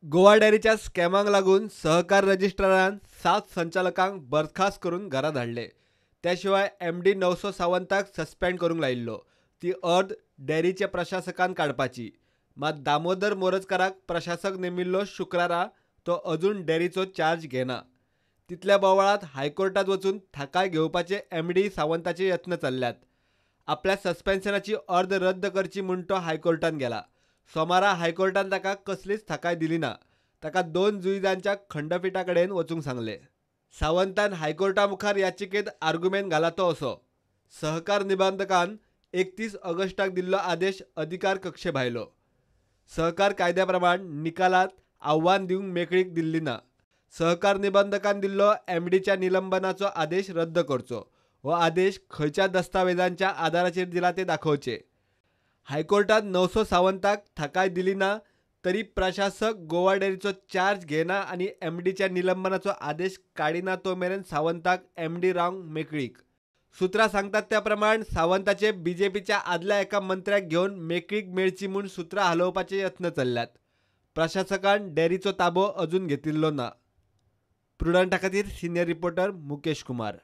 गोवा डेअरीच्या स्कॅमांक लागून सहकार रजिस्ट्रारान 7 संचालकांक बरखास्त करून घरा धाडले. त्याशिवाय MD नवसो सावंताक सस्पेंड करूंक लायिल्लो. ती अर्द डेअरीचे प्रशासकान काडपाची. मात दामोदर मोरजकाराक प्रशासक नेमिल्लो शुक्रारा तो अजून डेअरीचो चार्ज घेना. तितल्या बोवाळांत हायकोर्टात वचून थाकाय घेवपाचे MD सावंताचे यत्न चल्ल्यात. आपल्या सस्पेन्शनाची अर्द रद्द करची म्हूण तो हायकोर्टात गेला. सोमारा हायकोर्टान ताका कसलीच थाकाय दिली ना. ताका 2 जुईजांच्या खंडपिठा कडेन वचूंक सांगलें. सावंतान हायकोर्टा मुखार याचिकेत आर्ग्युमेंट घाला तो असो. सहकार निबंधकान 31 ऑगस्टाक दिल्लो आदेश अधिकार कक्षे भायलो. सहकार कायद्या प्रमाण निकालात आव्हान दिवंक मेकळीक दिल्ली ना. सहकार निबंधकान दिल्लो MDच्या निलंबनाचो आदेश रद्द करचो. हो आदेश खंयच्या दस्तावेजांच्या आदाराचेर दिला ते दाखोवचे. हायकोर्टात नवसो सावंताक थाकाय दिली ना तरी प्रशासक गोवा डेअरीचो चार्ज घेना आनी MDच्या निलंबनाचो आदेश काडिना तो मेरेन सावंताक MD रावंक मेकळीक. सुत्रां सांगतात त्या प्रमाण सावंताचे BJPच्या आदल्या एका मंत्र्याक घेवन मेकळीक मेळची म्हूण सुत्रां हालोवपाचे यत्न चल्ल्यात. प्रशासकान डेअरीचो ताबो अजून घेतिल्लो ना. प्रुडंटा खातीर सिनियर रिपोर्टर मुकेश कुमार.